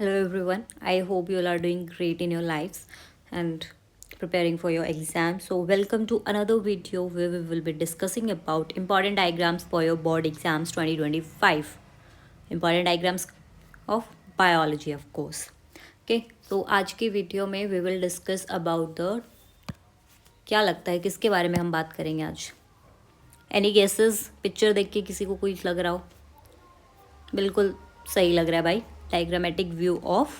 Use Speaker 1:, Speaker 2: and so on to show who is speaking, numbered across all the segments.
Speaker 1: Hello everyone. I hope you all are doing great in your lives and preparing for your exam. So welcome to another video where we will be discussing about important diagrams for your board exams 2025. Important diagrams of biology of course. Okay, so आज की video में we will discuss about the क्या लगता है किसके बारे में हम बात करेंगे आज. Any guesses? पिक्चर देख के किसी को कुछ लग रहा हो? बिल्कुल सही लग रहा है भाई. Diagrammatic view of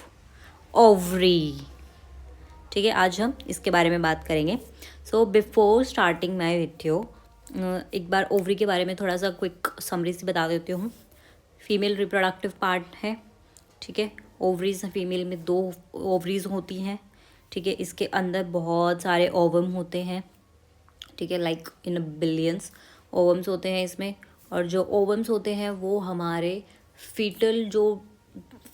Speaker 1: ovary. ठीक है, आज हम इसके बारे में बात करेंगे. So before starting my video एक बार ओवरी के बारे में थोड़ा सा क्विक समरी से बता देती हूँ. फीमेल रिप्रोडक्टिव पार्ट है. ठीक है, ओवरीज फीमेल में 2 ओवरीज होती हैं. ठीक है, इसके अंदर बहुत सारे ओवम होते हैं. ठीक है, लाइक इन बिलियंस ओवम्स होते हैं इसमें. और जो ओवम्स होते हैं वो हमारे फीटल जो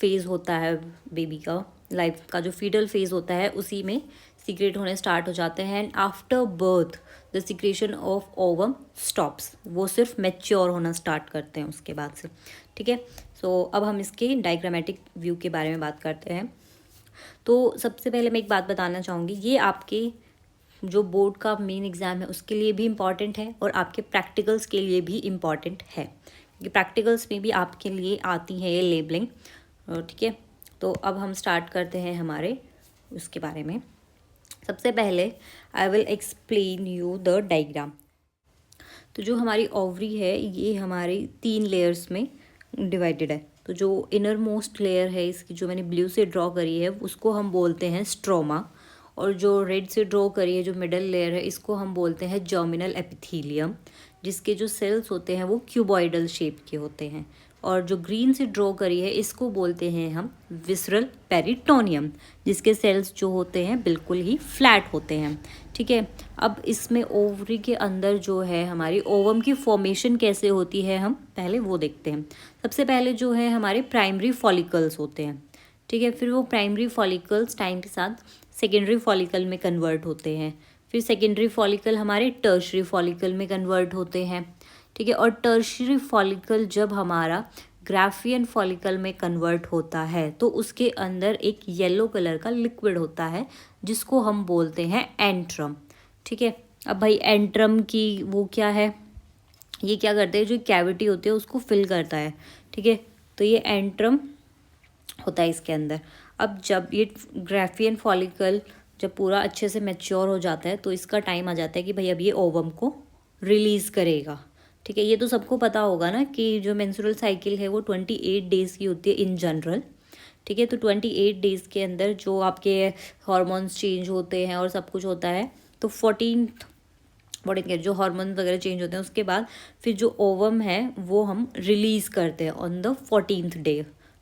Speaker 1: फेज़ होता है बेबी का, लाइफ का जो फीटल फेज़ होता है उसी में सीक्रेट होने स्टार्ट हो जाते हैं. And after birth the secretion of ovum stops. वो सिर्फ मैच्योर होना स्टार्ट करते हैं उसके बाद से. ठीक है, सो अब हम इसके डायग्रामेटिक व्यू के बारे में बात करते हैं. तो सबसे पहले मैं एक बात बताना चाहूँगी, ये आपके जो बोर्ड का मेन एग्ज़ाम है उसके लिए भी इम्पॉर्टेंट है और आपके प्रैक्टिकल्स के लिए भी इम्पॉर्टेंट है, क्योंकि प्रैक्टिकल्स में भी आपके लिए आती है ये लेबलिंग. ठीक है, तो अब हम स्टार्ट करते हैं हमारे उसके बारे में. सबसे पहले I will explain you the diagram. तो जो हमारी ओवरी है ये हमारी 3 लेयर्स में डिवाइडेड है. तो जो इनर मोस्ट लेयर है इसकी, जो मैंने ब्लू से ड्रॉ करी है, उसको हम बोलते हैं स्ट्रोमा. और जो रेड से ड्रॉ करी है जो मिडल लेयर है, इसको हम बोलते हैं जर्मिनल एपिथीलियम, जिसके जो सेल्स होते हैं वो क्यूबॉइडल शेप के होते हैं. और जो ग्रीन से ड्रॉ करी है इसको बोलते हैं हम विसरल पेरिटोनियम, जिसके सेल्स जो होते हैं बिल्कुल ही फ्लैट होते हैं. ठीक है, अब इसमें ओवरी के अंदर जो है हमारी ओवम की फॉर्मेशन कैसे होती है हम पहले वो देखते हैं. सबसे पहले जो है हमारे प्राइमरी फॉलिकल्स होते हैं. ठीक है, फिर वो प्राइमरी फॉलिकल्स टाइम के साथ सेकेंडरी फॉलिकल में कन्वर्ट होते हैं. फिर सेकेंडरी फॉलिकल हमारे टर्शरी फॉलिकल में कन्वर्ट होते हैं. ठीक है, और टर्शरी फॉलिकल जब हमारा ग्राफियन फॉलिकल में कन्वर्ट होता है तो उसके अंदर एक येलो कलर का लिक्विड होता है जिसको हम बोलते हैं एंट्रम. ठीक है, अब भाई एंट्रम की वो क्या है, ये क्या करते हैं, जो कैविटी होती है उसको फिल करता है. ठीक है, तो ये एंट्रम होता है इसके अंदर. अब जब ये ग्राफियन फॉलिकल जब पूरा अच्छे से मैच्योर हो जाता है तो इसका टाइम आ जाता है कि भाई अब ये ओवम को रिलीज़ करेगा. ठीक है, ये तो सबको पता होगा ना कि जो मेंस्ट्रुअल साइकिल है वो 28 डेज़ की होती है इन जनरल. ठीक है, तो 28 डेज़ के अंदर जो आपके हार्मोन्स चेंज होते हैं और सब कुछ होता है, तो 14 के जो हार्मोन्स वगैरह चेंज होते हैं उसके बाद फिर जो ओवम है वो हम रिलीज़ करते हैं on the 14th day.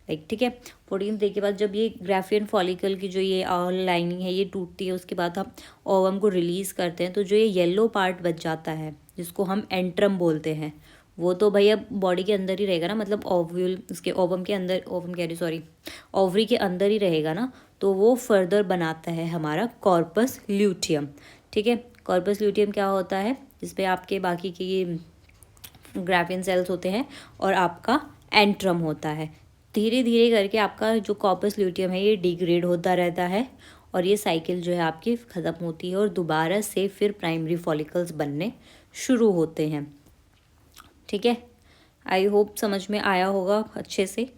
Speaker 1: Like ठीक है, 14th डे के बाद जब ये ग्राफियन फॉलिकल की जो ये लाइनिंग है ये टूटती है, उसके बाद हम ओवम को रिलीज़ करते हैं. तो जो ये येलो पार्ट बच जाता है जिसको हम एंट्रम बोलते हैं, वो तो भैया बॉडी के अंदर ही रहेगा ना, मतलब ओव्यूल उसके ओवम के अंदर, ओवम कह रही सॉरी, ओवरी के अंदर ही रहेगा ना. तो वो फर्दर बनाता है हमारा कॉर्पस ल्यूटियम. ठीक है, कॉर्पस ल्यूटियम क्या होता है, जिसपे आपके बाकी के ये ग्राफियन सेल्स होते हैं और आपका एंट्रम होता है. धीरे धीरे करके आपका जो कॉर्पस ल्यूटियम है ये डिग्रेड होता रहता है और ये साइकिल जो है आपकी ख़त्म होती है और दोबारा से फिर प्राइमरी फॉलिकल्स बनने शुरू होते हैं. ठीक है, आई होप समझ में आया होगा अच्छे से.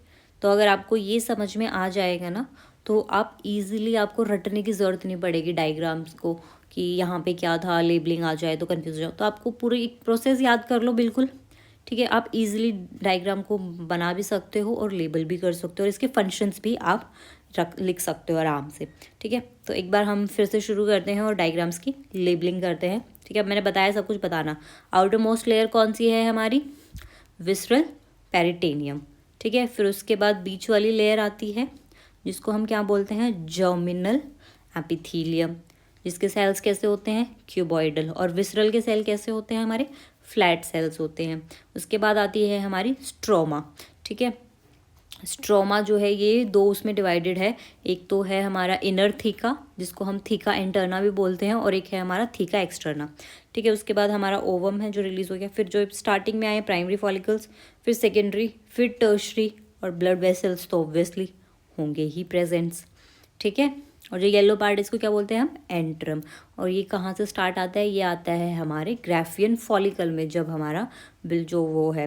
Speaker 1: तो अगर आपको ये समझ में आ जाएगा ना तो आप इजीली, आपको रटने की ज़रूरत नहीं पड़ेगी डायग्राम्स को कि यहाँ पे क्या था, लेबलिंग आ जाए तो कन्फ्यूज हो जाओ. तो आपको पूरी एक प्रोसेस याद कर लो बिल्कुल. ठीक है, आप इजीली डायग्राम को बना भी सकते हो और लेबल भी कर सकते हो और इसके फंक्शंस भी आप लिख सकते हो आराम से. ठीक है, तो एक बार हम फिर से शुरू करते हैं और डायग्राम्स की लेबलिंग करते हैं. ठीक है, अब मैंने बताया सब कुछ बताना. आउटर मोस्ट लेयर कौन सी है हमारी, विसरल पेरिटेनियम. ठीक है, फिर उसके बाद बीच वाली लेयर आती है जिसको हम क्या बोलते हैं, जर्मिनल एपिथीलियम, जिसके सेल्स कैसे होते हैं, क्यूबॉइडल. और विसरल के सेल कैसे होते हैं हमारे, फ्लैट सेल्स होते हैं. उसके बाद आती है हमारी स्ट्रोमा. ठीक है, स्ट्रोमा जो है ये 2 उसमें डिवाइडेड है. एक तो है हमारा इनर थीका, जिसको हम थीका इंटरना भी बोलते हैं, और एक है हमारा थीका एक्सटर्ना. ठीक है, उसके बाद हमारा ओवम है जो रिलीज़ हो गया. फिर जो स्टार्टिंग में आए प्राइमरी फॉलिकल्स, फिर सेकेंडरी, फिर टर्शरी, और ब्लड वेसल्स तो ऑब्वियसली होंगे ही प्रेजेंट्स, ठीक है। और जो येलो पार्ट इसको क्या बोलते हैं हम, एंट्रम। और ये कहाँ से स्टार्ट आता है, ये आता है हमारे ग्राफियन फॉलिकल में, जब हमारा बिल जो वो है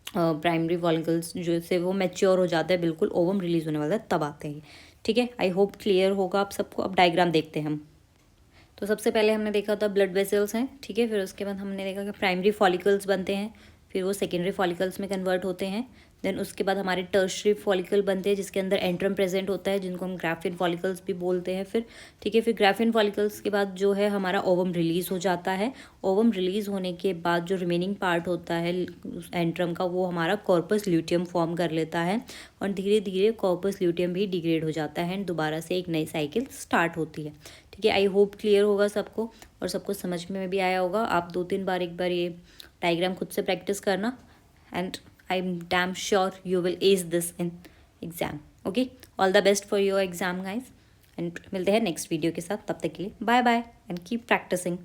Speaker 1: प्राइमरी फॉलिकल्स जो से वो मैच्योर हो जाता है, बिल्कुल ओवम रिलीज होने वाला है, तब आते हैं, ठीक है। आई होप क्लियर होगा आप सबको। अब डायग्राम देखते हैं हम। तो सबसे पहले हमने देखा था ब्लड वेसल्स हैं, ठीक है। फिर उसके बाद हमने देखा कि प्राइमरी फॉलिकल्स बनते हैं, फिर वो सेकेंडरी फॉलिकल्स में कन्वर्ट होते हैं। देन उसके बाद हमारे टर्शरी फॉलिकल बनते हैं जिसके अंदर एंट्रम प्रेजेंट होता है, जिनको हम ग्राफिन फॉलिकल्स भी बोलते हैं फिर, ठीक है। फिर ग्राफिन फॉलिकल्स के बाद जो है हमारा ओवम रिलीज हो जाता है। ओवम रिलीज होने के बाद जो रिमेनिंग पार्ट होता है एंट्रम का, वो हमारा कॉर्पस ल्यूटियम फॉर्म कर लेता है, और धीरे धीरे कॉर्पस ल्यूटियम भी डिग्रेड हो जाता है एंड दोबारा से एक नई साइकिल स्टार्ट होती है, ठीक है। आई होप क्लियर होगा सबको और सबको समझ में भी आया होगा। आप 2-3 बार एक बार ये डायग्राम खुद से प्रैक्टिस करना, and I am damn sure you will S this in exam. Okay, all the best for your exam guys, and मिलते हैं नेक्स्ट वीडियो के साथ। तब तक के लिए bye bye and keep practising.